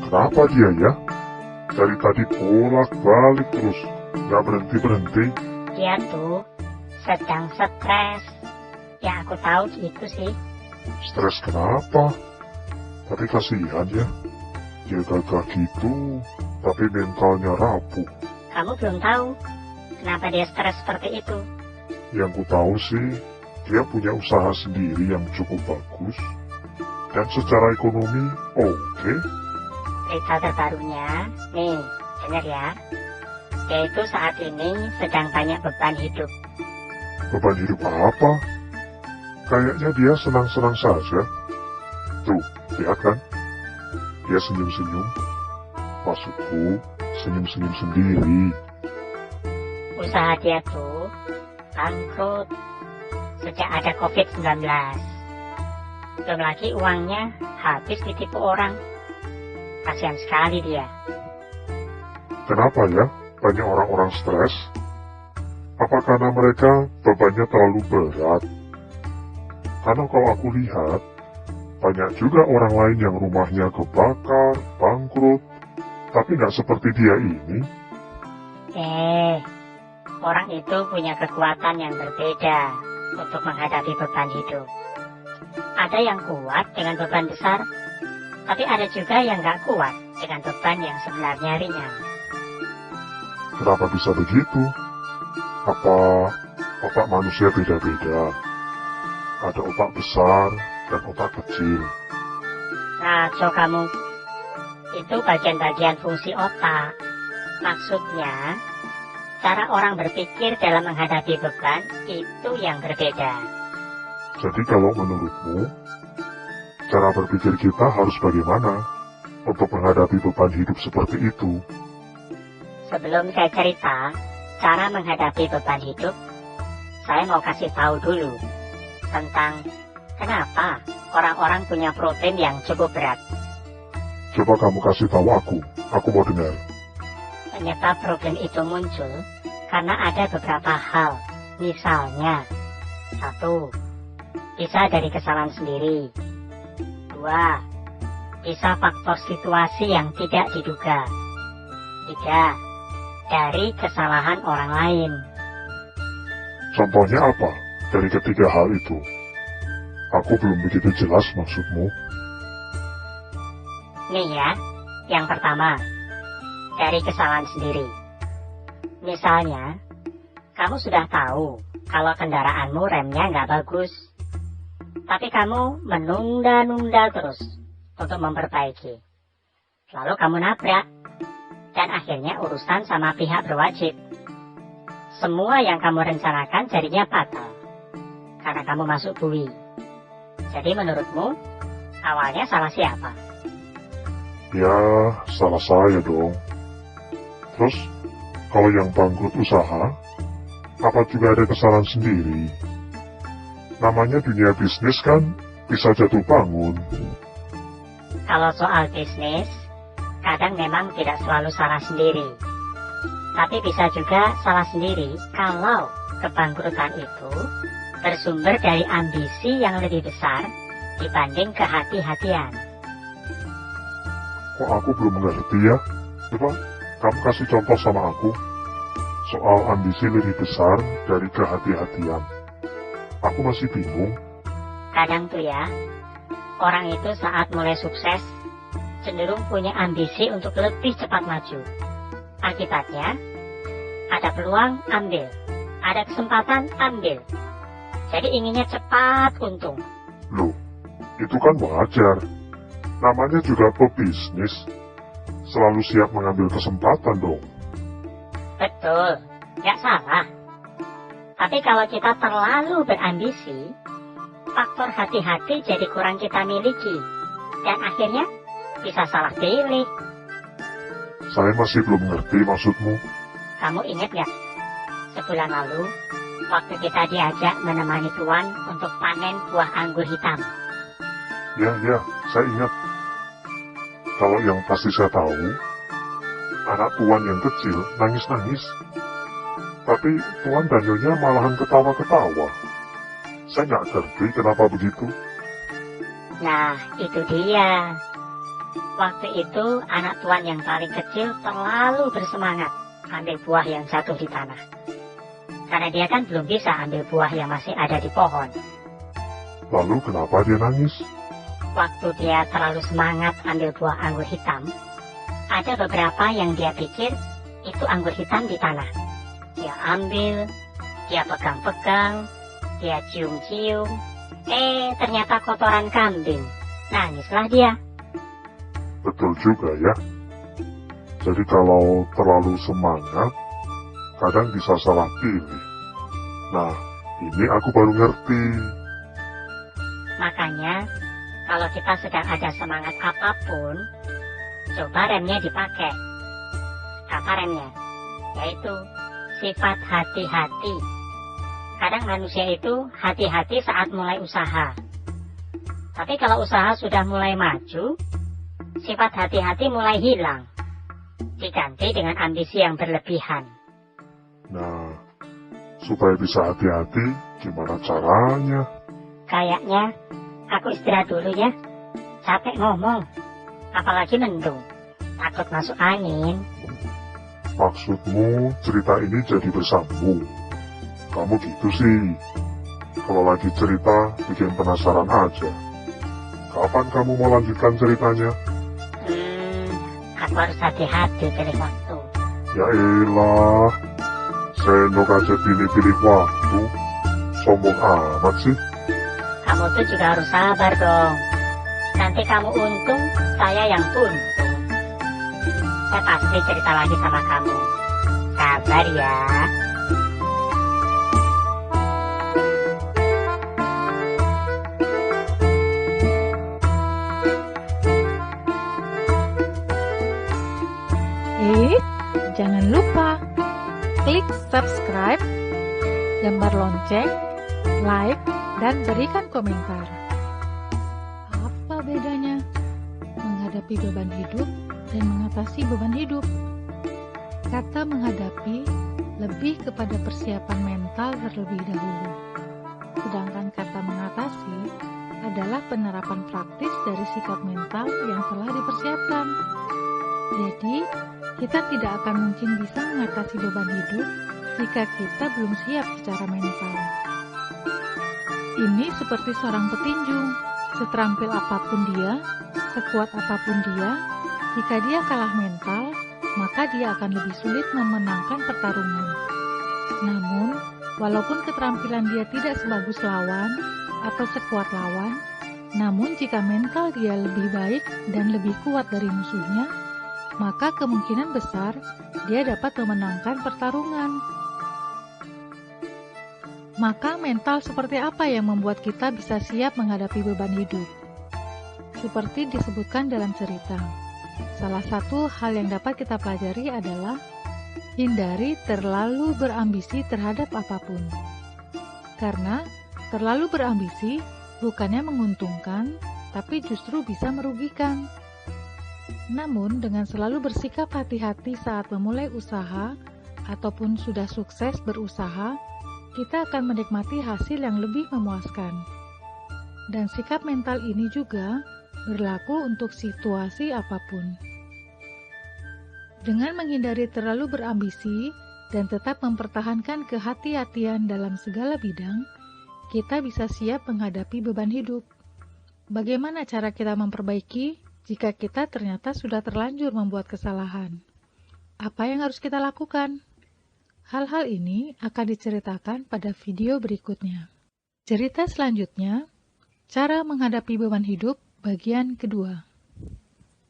Kenapa dia ya? Dari tadi bolak-balik terus, nggak berhenti-berhenti. Dia tuh sedang stres. Ya aku tahu gitu sih. Stres kenapa? Tapi kasihan ya. Dia gagah gitu, tapi mentalnya rapuh. Kamu belum tahu kenapa dia stres seperti itu. Yang ku tahu sih, dia punya usaha sendiri yang cukup bagus. Dan secara ekonomi, oke. Cerita terbarunya, nih, dengar ya. Dia itu saat ini sedang banyak beban hidup. Beban hidup apa? Kayaknya dia senang-senang saja. Tuh, lihat kan? Dia senyum-senyum. Maksudku, senyum-senyum sendiri. Usaha dia tuh bangkrut sejak ada COVID-19. Belum lagi uangnya habis ditipu orang. Kasihan sekali dia. Kenapa ya banyak orang-orang stres? Apa karena mereka bebannya terlalu berat? Karena kalau aku lihat, banyak juga orang lain yang rumahnya kebakar, bangkrut, tapi nggak seperti dia ini. Orang itu punya kekuatan yang berbeda untuk menghadapi beban hidup. Ada yang kuat dengan beban besar, tapi ada juga yang nggak kuat dengan beban yang sebenarnya ringan. Kenapa bisa begitu? Apa otak manusia beda-beda? Ada otak besar dan otak kecil. Ngaco kamu. Itu bagian-bagian fungsi otak. Maksudnya, cara orang berpikir dalam menghadapi beban itu yang berbeda. Jadi kalau menurutmu, cara berpikir kita harus bagaimana untuk menghadapi beban hidup seperti itu? Sebelum saya cerita cara menghadapi beban hidup, saya mau kasih tahu dulu tentang kenapa orang-orang punya protein yang cukup berat. Coba kamu kasih tahu aku mau dengar. Penyebab protein itu muncul karena ada beberapa hal. Misalnya, 1. Bisa dari kesalahan sendiri. 2. Bisa faktor situasi yang tidak diduga. 3. Dari kesalahan orang lain. Contohnya apa dari ketiga hal itu? Aku belum begitu jelas maksudmu. Nih ya, yang pertama, dari kesalahan sendiri. Misalnya, kamu sudah tahu kalau kendaraanmu remnya nggak bagus, tapi kamu menunda-nunda terus untuk memperbaiki. Lalu kamu nabrak, dan akhirnya urusan sama pihak berwajib. Semua yang kamu rencanakan jadinya fatal, karena kamu masuk bui. Jadi menurutmu, awalnya salah siapa? Ya, salah saya dong. Terus, kalau yang bangkrut usaha, apa juga ada kesalahan sendiri? Namanya dunia bisnis kan bisa jatuh bangun. Kalau soal bisnis, kadang memang tidak selalu salah sendiri. Tapi bisa juga salah sendiri kalau kebangkrutan itu bersumber dari ambisi yang lebih besar dibanding kehati-hatian. Kok aku belum mengerti ya? Coba kamu kasih contoh sama aku. Soal ambisi lebih besar dari kehati-hatian. Aku masih bingung. Kadang tuh ya, orang itu saat mulai sukses cenderung punya ambisi untuk lebih cepat maju. Akibatnya, ada peluang, ambil. Ada kesempatan, ambil. Jadi inginnya cepat untung. Loh, itu kan wajar. Namanya juga pebisnis. Selalu siap mengambil kesempatan dong. Betul, nggak salah. Tapi kalau kita terlalu berambisi, faktor hati-hati jadi kurang kita miliki. Dan akhirnya bisa salah pilih. Saya masih belum mengerti maksudmu. Kamu ingat nggak? Sebulan lalu, waktu kita diajak menemani Tuan untuk panen buah anggur hitam. Ya, saya ingat. Kalau yang pasti saya tahu, anak Tuan yang kecil nangis-nangis. Tapi Tuan dan Nyonya malahan ketawa-ketawa. Saya nggak ngerti kenapa begitu. Nah, itu dia. Waktu itu anak Tuan yang paling kecil terlalu bersemangat ambil buah yang jatuh di tanah. Karena dia kan belum bisa ambil buah yang masih ada di pohon. Lalu kenapa dia nangis? Waktu dia terlalu semangat ambil buah anggur hitam, ada beberapa yang dia pikir itu anggur hitam di tanah. Dia ambil, dia pegang-pegang, dia cium-cium. Ternyata kotoran kambing. Nangislah dia. Betul juga ya. Jadi kalau terlalu semangat, kadang bisa salah pilih. Nah, ini aku baru ngerti. Makanya, kalau kita sedang ada semangat apapun, coba remnya dipakai. Apa remnya? Yaitu sifat hati-hati. Kadang manusia itu hati-hati saat mulai usaha. Tapi kalau usaha sudah mulai maju, sifat hati-hati mulai hilang. Diganti dengan ambisi yang berlebihan. Nah, supaya bisa hati-hati, gimana caranya? Kayaknya aku istirahat dulu ya. Capek ngomong. Apalagi mendung. Takut masuk angin. Maksudmu cerita ini jadi bersambung? Kamu gitu sih. Kalau lagi cerita, bikin penasaran aja. Kapan kamu mau lanjutkan ceritanya? Aku harus hati-hati pilih waktu. Ya elah, sendok aja pilih-pilih waktu. Sombong amat sih. Kamu tuh juga harus sabar dong. Nanti kamu untung, saya yang untung. Saya pasti cerita lagi sama kamu. Sabar ya. Jangan lupa klik subscribe, gambar lonceng, like, dan berikan komentar. Apa bedanya menghadapi beban hidup dan mengatasi beban hidup? Kata menghadapi lebih kepada persiapan mental terlebih dahulu. Sedangkan kata mengatasi adalah penerapan praktis dari sikap mental yang telah dipersiapkan. Jadi, kita tidak akan mungkin bisa mengatasi beban hidup jika kita belum siap secara mental. Ini seperti seorang petinju, seterampil apapun dia, sekuat apapun dia, jika dia kalah mental, maka dia akan lebih sulit memenangkan pertarungan. Namun, walaupun keterampilan dia tidak sebagus lawan atau sekuat lawan, namun jika mental dia lebih baik dan lebih kuat dari musuhnya, maka kemungkinan besar dia dapat memenangkan pertarungan. Maka mental seperti apa yang membuat kita bisa siap menghadapi beban hidup? Seperti disebutkan dalam cerita, salah satu hal yang dapat kita pelajari adalah hindari terlalu berambisi terhadap apapun. Karena terlalu berambisi bukannya menguntungkan, tapi justru bisa merugikan. Namun, dengan selalu bersikap hati-hati saat memulai usaha ataupun sudah sukses berusaha, kita akan menikmati hasil yang lebih memuaskan. Dan sikap mental ini juga berlaku untuk situasi apapun. Dengan menghindari terlalu berambisi dan tetap mempertahankan kehati-hatian dalam segala bidang, kita bisa siap menghadapi beban hidup. Bagaimana cara kita memperbaiki jika kita ternyata sudah terlanjur membuat kesalahan? Apa yang harus kita lakukan? Hal-hal ini akan diceritakan pada video berikutnya. Cerita selanjutnya, cara menghadapi beban hidup bagian kedua.